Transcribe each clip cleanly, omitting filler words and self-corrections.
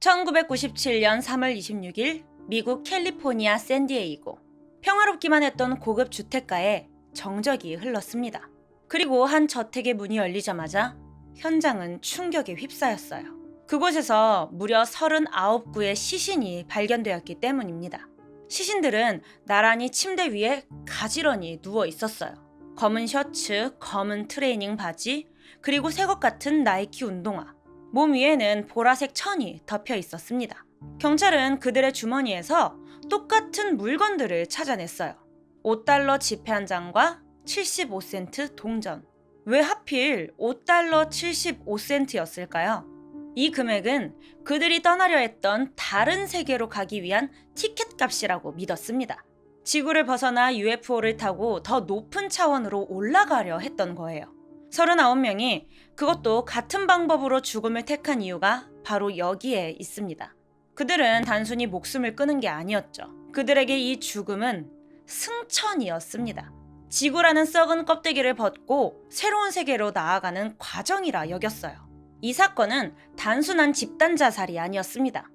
1997년 3월 26일 미국 캘리포니아 샌디에이고. 평화롭기만 했던 고급 주택가에 정적이 흘렀습니다. 그리고 한 저택의 문이 열리자마자 현장은 충격에 휩싸였어요. 그곳에서 무려 39구의 시신이 발견되었기 때문입니다. 시신들은 나란히 침대 위에 가지런히 누워 있었어요. 검은 셔츠, 검은 트레이닝 바지, 그리고 새것 같은 나이키 운동화. 몸 위에는 보라색 천이 덮여 있었습니다. 경찰은 그들의 주머니에서 똑같은 물건들을 찾아냈어요. 5달러 지폐 한 장과 75센트 동전. 왜 하필 5달러 75센트였을까요? 이 금액은 그들이 떠나려 했던 다른 세계로 가기 위한 티켓 값이라고 믿었습니다. 지구를 벗어나 UFO를 타고 더 높은 차원으로 올라가려 했던 거예요. 39명이 그것도 같은 방법으로 죽음을 택한 이유가 바로 여기에 있습니다. 그들은 단순히 목숨을 끊은 게 아니었죠. 그들에게 이 죽음은 승천이었습니다. 지구라는 썩은 껍데기를 벗고 새로운 세계로 나아가는 과정이라 여겼어요. 이 사건은 단순한 집단 자살이 아니었습니다.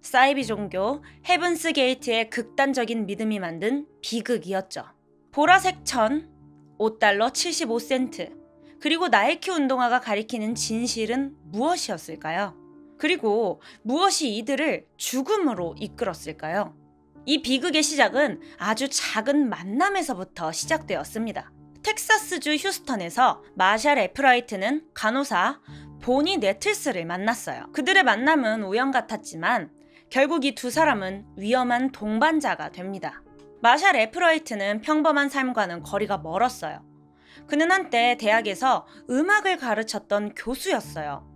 사이비 종교 헤븐스 게이트의 극단적인 믿음이 만든 비극이었죠. 보라색 천, 5달러 75센트, 그리고 나이키 운동화가 가리키는 진실은 무엇이었을까요? 그리고 무엇이 이들을 죽음으로 이끌었을까요? 이 비극의 시작은 아주 작은 만남에서부터 시작되었습니다. 텍사스주 휴스턴에서 마샬 에프라이트는 간호사 보니 네틀스를 만났어요. 그들의 만남은 우연 같았지만 결국 이 두 사람은 위험한 동반자가 됩니다. 마샬 에프라이트는 평범한 삶과는 거리가 멀었어요. 그는 한때 대학에서 음악을 가르쳤던 교수였어요.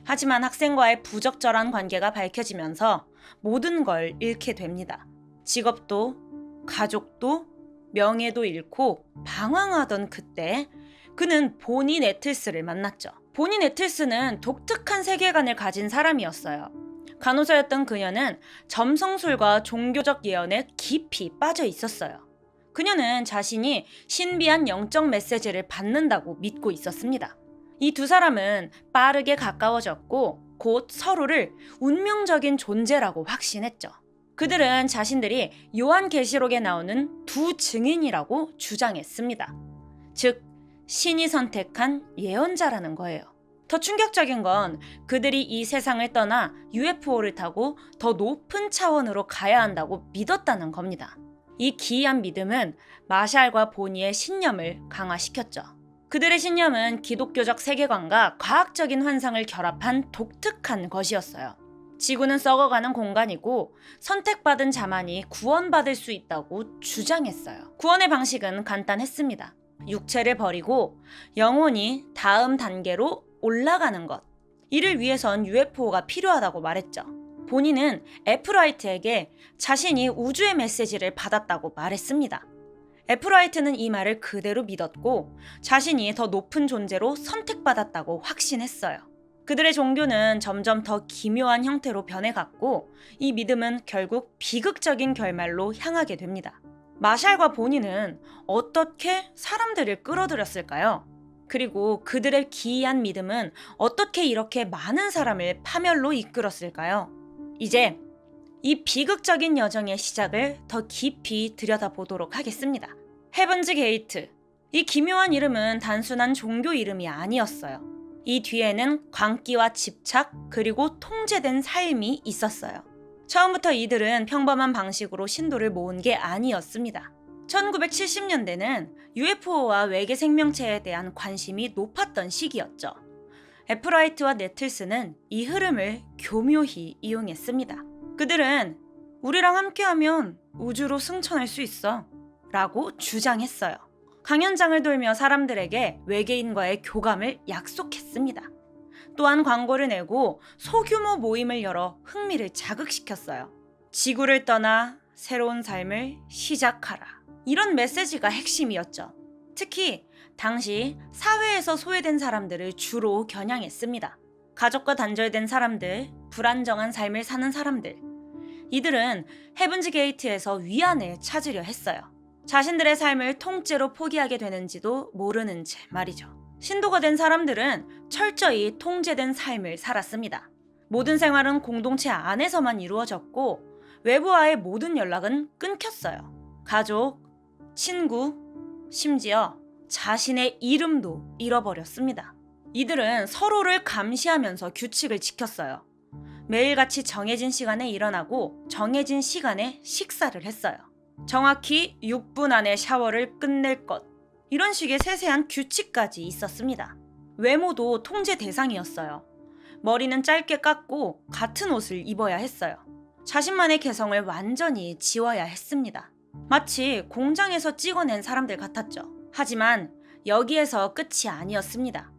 하지만 학생과의 부적절한 관계가 밝혀지면서 모든 걸 잃게 됩니다. 직업도, 가족도, 명예도 잃고 방황하던 그때 그는 보니 네틀스를 만났죠. 보니 네틀스는 독특한 세계관을 가진 사람이었어요. 간호사였던 그녀는 점성술과 종교적 예언에 깊이 빠져 있었어요. 그녀는 자신이 신비한 영적 메시지를 받는다고 믿고 있었습니다. 이 두 사람은 빠르게 가까워졌고 곧 서로를 운명적인 존재라고 확신했죠. 그들은 자신들이 요한계시록에 나오는 두 증인이라고 주장했습니다. 즉, 신이 선택한 예언자라는 거예요. 더 충격적인 건 그들이 이 세상을 떠나 UFO를 타고 더 높은 차원으로 가야 한다고 믿었다는 겁니다. 이 기이한 믿음은 마샬과 보니의 신념을 강화시켰죠. 그들의 신념은 기독교적 세계관과 과학적인 환상을 결합한 독특한 것이었어요. 지구는 썩어가는 공간이고 선택받은 자만이 구원받을 수 있다고 주장했어요. 구원의 방식은 간단했습니다. 육체를 버리고 영혼이 다음 단계로 올라가는 것. 이를 위해선 UFO가 필요하다고 말했죠. 본인은 에프라이트에게 자신이 우주의 메시지를 받았다고 말했습니다. 에프라이트는 이 말을 그대로 믿었고 자신이 더 높은 존재로 선택받았다고 확신했어요. 그들의 종교는 점점 더 기묘한 형태로 변해갔고 이 믿음은 결국 비극적인 결말로 향하게 됩니다. 마샬과 보니는 어떻게 사람들을 끌어들였을까요? 그리고 그들의 기이한 믿음은 어떻게 이렇게 많은 사람을 파멸로 이끌었을까요? 이제 이 비극적인 여정의 시작을 더 깊이 들여다보도록 하겠습니다. 헤븐즈 게이트. 이 기묘한 이름은 단순한 종교 이름이 아니었어요. 이 뒤에는 광기와 집착 그리고 통제된 삶이 있었어요. 처음부터 이들은 평범한 방식으로 신도를 모은 게 아니었습니다. 1970년대는 UFO와 외계 생명체에 대한 관심이 높았던 시기였죠. 에프라이트와 네틀스는 이 흐름을 교묘히 이용했습니다. 그들은 우리랑 함께하면 우주로 승천할 수 있어 라고 주장했어요. 강연장을 돌며 사람들에게 외계인과의 교감을 약속했습니다. 또한 광고를 내고 소규모 모임을 열어 흥미를 자극시켰어요. 지구를 떠나 새로운 삶을 시작하라. 이런 메시지가 핵심이었죠. 특히 당시 사회에서 소외된 사람들을 주로 겨냥했습니다. 가족과 단절된 사람들, 불안정한 삶을 사는 사람들. 이들은 헤븐즈 게이트에서 위안을 찾으려 했어요. 자신들의 삶을 통째로 포기하게 되는지도 모르는 채 말이죠. 신도가 된 사람들은 철저히 통제된 삶을 살았습니다. 모든 생활은 공동체 안에서만 이루어졌고 외부와의 모든 연락은 끊겼어요. 가족, 친구, 심지어 자신의 이름도 잃어버렸습니다. 이들은 서로를 감시하면서 규칙을 지켰어요. 매일같이 정해진 시간에 일어나고 정해진 시간에 식사를 했어요. 정확히 6분 안에 샤워를 끝낼 것. 이런 식의 세세한 규칙까지 있었습니다. 외모도 통제 대상이었어요. 머리는 짧게 깎고 같은 옷을 입어야 했어요. 자신만의 개성을 완전히 지워야 했습니다. 마치 공장에서 찍어낸 사람들 같았죠. 하지만 여기에서 끝이 아니었습니다.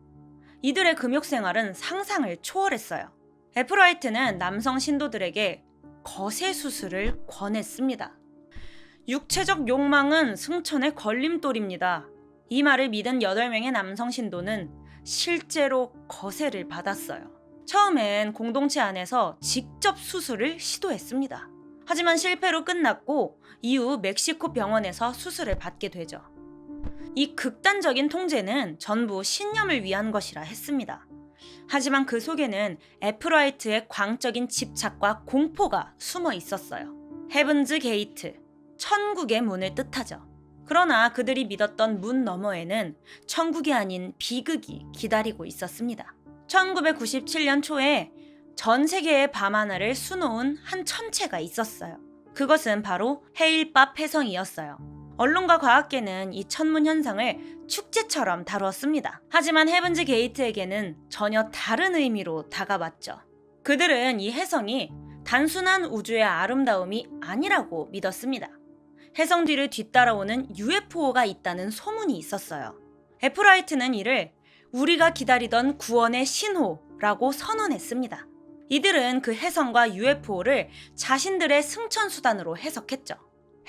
이들의 금욕 생활은 상상을 초월했어요. 애플라이트는 남성 신도들에게 거세 수술을 권했습니다. 육체적 욕망은 승천의 걸림돌입니다. 이 말을 믿은 8명의 남성 신도는 실제로 거세를 받았어요. 처음엔 공동체 안에서 직접 수술을 시도했습니다. 하지만 실패로 끝났고 이후 멕시코 병원에서 수술을 받게 되죠. 이 극단적인 통제는 전부 신념을 위한 것이라 했습니다. 하지만 그 속에는 애플라이트의 광적인 집착과 공포가 숨어 있었어요. 헤븐즈 게이트, 천국의 문을 뜻하죠. 그러나 그들이 믿었던 문 너머에는 천국이 아닌 비극이 기다리고 있었습니다. 1997년 초에 전 세계의 밤하늘을 수놓은 한 천체가 있었어요. 그것은 바로 헤일밥 혜성이었어요. 언론과 과학계는 이 천문 현상을 축제처럼 다루었습니다. 하지만 헤븐즈 게이트에게는 전혀 다른 의미로 다가왔죠. 그들은 이 혜성이 단순한 우주의 아름다움이 아니라고 믿었습니다. 혜성 뒤를 뒤따라오는 UFO가 있다는 소문이 있었어요. 애플라이트는 이를 우리가 기다리던 구원의 신호라고 선언했습니다. 이들은 그 혜성과 UFO를 자신들의 승천수단으로 해석했죠.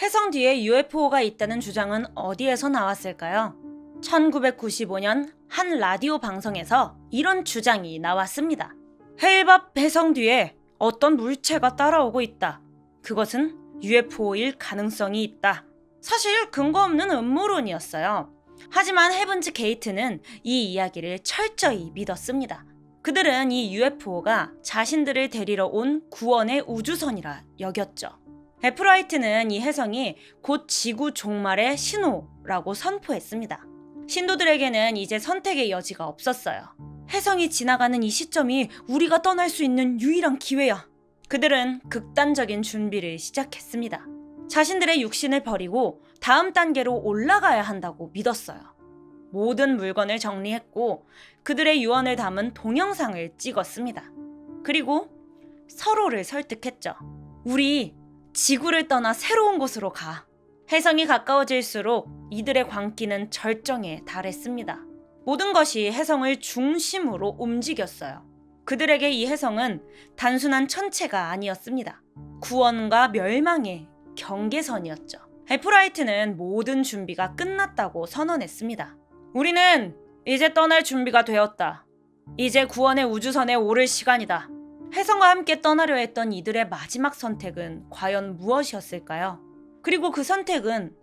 혜성 뒤에 UFO가 있다는 주장은 어디에서 나왔을까요? 1995년 한 라디오 방송에서 이런 주장이 나왔습니다. 헤일밥 혜성 뒤에 어떤 물체가 따라오고 있다. 그것은 UFO일 가능성이 있다. 사실 근거 없는 음모론이었어요. 하지만 헤븐즈 게이트는 이 이야기를 철저히 믿었습니다. 그들은 이 UFO가 자신들을 데리러 온 구원의 우주선이라 여겼죠. 애플라이트는 이 혜성이 곧 지구 종말의 신호라고 선포했습니다. 신도들에게는 이제 선택의 여지가 없었어요. 혜성이 지나가는 이 시점이 우리가 떠날 수 있는 유일한 기회야. 그들은 극단적인 준비를 시작했습니다. 자신들의 육신을 버리고 다음 단계로 올라가야 한다고 믿었어요. 모든 물건을 정리했고 그들의 유언을 담은 동영상을 찍었습니다. 그리고 서로를 설득했죠. 우리 지구를 떠나 새로운 곳으로 가. 혜성이 가까워질수록 이들의 광기는 절정에 달했습니다. 모든 것이 혜성을 중심으로 움직였어요. 그들에게 이 혜성은 단순한 천체가 아니었습니다. 구원과 멸망의 경계선이었죠. 애플라이트는 모든 준비가 끝났다고 선언했습니다. 우리는 이제 떠날 준비가 되었다. 이제 구원의 우주선에 오를 시간이다. 혜성과 함께 떠나려 했던 이들의 마지막 선택은 과연 무엇이었을까요? 그리고 그 선택은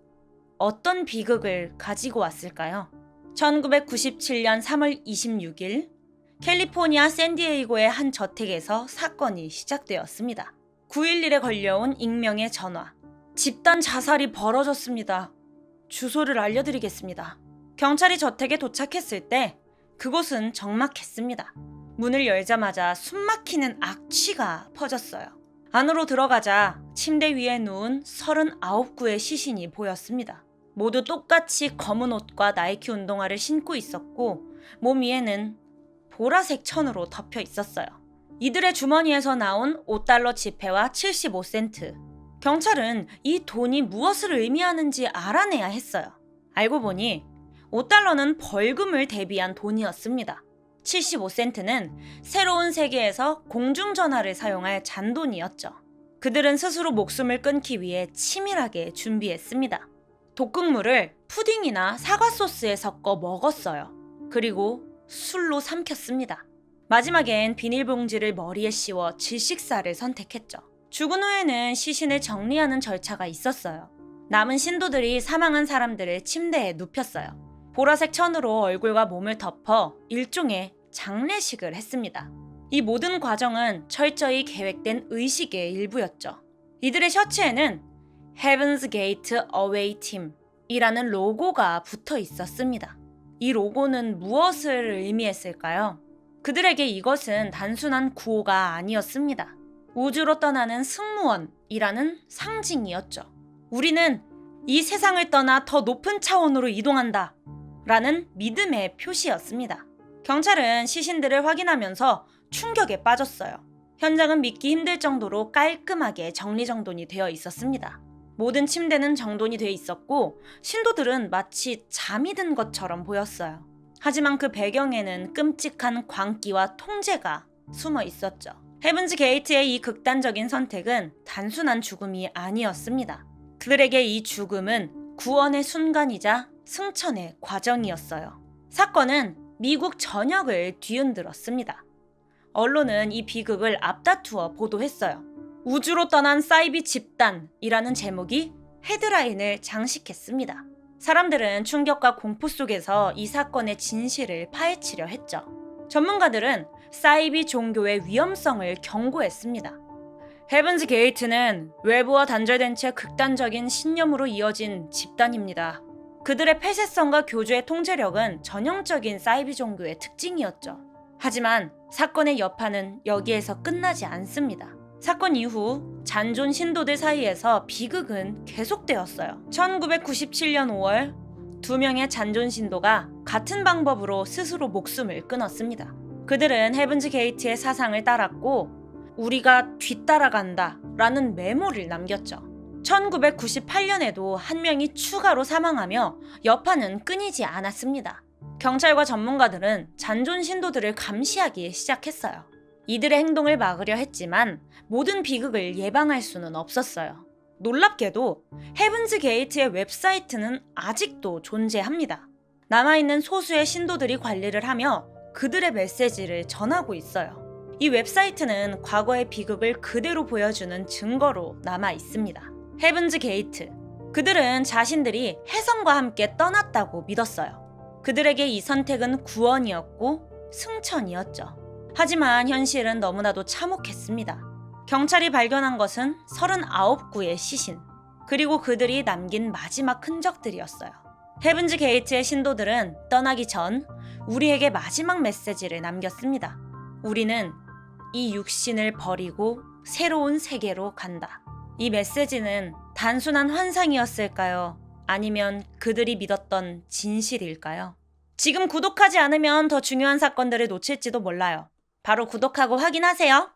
어떤 비극을 가지고 왔을까요? 1997년 3월 26일 캘리포니아 샌디에이고의 한 저택에서 사건이 시작되었습니다. 911에 걸려온 익명의 전화. 집단 자살이 벌어졌습니다. 주소를 알려드리겠습니다. 경찰이 저택에 도착했을 때 그곳은 적막했습니다. 문을 열자마자 숨막히는 악취가 퍼졌어요. 안으로 들어가자 침대 위에 누운 39구의 시신이 보였습니다. 모두 똑같이 검은 옷과 나이키 운동화를 신고 있었고 몸 위에는 보라색 천으로 덮여 있었어요. 이들의 주머니에서 나온 5달러 지폐와 75센트. 경찰은 이 돈이 무엇을 의미하는지 알아내야 했어요. 알고 보니 5달러는 벌금을 대비한 돈이었습니다. 75센트는 새로운 세계에서 공중전화를 사용할 잔돈이었죠. 그들은 스스로 목숨을 끊기 위해 치밀하게 준비했습니다. 독극물을 푸딩이나 사과 소스에 섞어 먹었어요. 그리고 술로 삼켰습니다. 마지막엔 비닐봉지를 머리에 씌워 질식사를 선택했죠. 죽은 후에는 시신을 정리하는 절차가 있었어요. 남은 신도들이 사망한 사람들을 침대에 눕혔어요. 보라색 천으로 얼굴과 몸을 덮어 일종의 장례식을 했습니다. 이 모든 과정은 철저히 계획된 의식의 일부였죠. 이들의 셔츠에는 Heaven's Gate Away Team 이라는 로고가 붙어 있었습니다. 이 로고는 무엇을 의미했을까요? 그들에게 이것은 단순한 구호가 아니었습니다. 우주로 떠나는 승무원이라는 상징이었죠. 우리는 이 세상을 떠나 더 높은 차원으로 이동한다 라는 믿음의 표시였습니다. 경찰은 시신들을 확인하면서 충격에 빠졌어요. 현장은 믿기 힘들 정도로 깔끔하게 정리정돈이 되어 있었습니다. 모든 침대는 정돈이 돼 있었고 신도들은 마치 잠이 든 것처럼 보였어요. 하지만 그 배경에는 끔찍한 광기와 통제가 숨어 있었죠. 헤븐즈 게이트의 이 극단적인 선택은 단순한 죽음이 아니었습니다. 그들에게 이 죽음은 구원의 순간이자 승천의 과정이었어요. 사건은 미국 전역을 뒤흔들었습니다. 언론은 이 비극을 앞다투어 보도했어요. 우주로 떠난 사이비 집단이라는 제목이 헤드라인을 장식했습니다. 사람들은 충격과 공포 속에서 이 사건의 진실을 파헤치려 했죠. 전문가들은 사이비 종교의 위험성을 경고했습니다. 헤븐즈 게이트는 외부와 단절된 채 극단적인 신념으로 이어진 집단입니다. 그들의 폐쇄성과 교주의 통제력은 전형적인 사이비 종교의 특징이었죠. 하지만 사건의 여파는 여기에서 끝나지 않습니다. 사건 이후 잔존 신도들 사이에서 비극은 계속되었어요. 1997년 5월 2명의 잔존 신도가 같은 방법으로 스스로 목숨을 끊었습니다. 그들은 헤븐즈 게이트의 사상을 따랐고 우리가 뒤따라간다 라는 메모를 남겼죠. 1998년에도 한 명이 추가로 사망하며 여파는 끊이지 않았습니다. 경찰과 전문가들은 잔존 신도들을 감시하기 시작했어요. 이들의 행동을 막으려 했지만 모든 비극을 예방할 수는 없었어요. 놀랍게도 헤븐즈 게이트의 웹사이트는 아직도 존재합니다. 남아있는 소수의 신도들이 관리를 하며 그들의 메시지를 전하고 있어요. 이 웹사이트는 과거의 비극을 그대로 보여주는 증거로 남아 있습니다. 헤븐즈 게이트. 그들은 자신들이 혜성과 함께 떠났다고 믿었어요. 그들에게 이 선택은 구원이었고 승천이었죠. 하지만 현실은 너무나도 참혹했습니다. 경찰이 발견한 것은 39구의 시신, 그리고 그들이 남긴 마지막 흔적들이었어요. 헤븐즈 게이트의 신도들은 떠나기 전 우리에게 마지막 메시지를 남겼습니다. 우리는 이 육신을 버리고 새로운 세계로 간다. 이 메시지는 단순한 환상이었을까요? 아니면 그들이 믿었던 진실일까요? 지금 구독하지 않으면 더 중요한 사건들을 놓칠지도 몰라요. 바로 구독하고 확인하세요.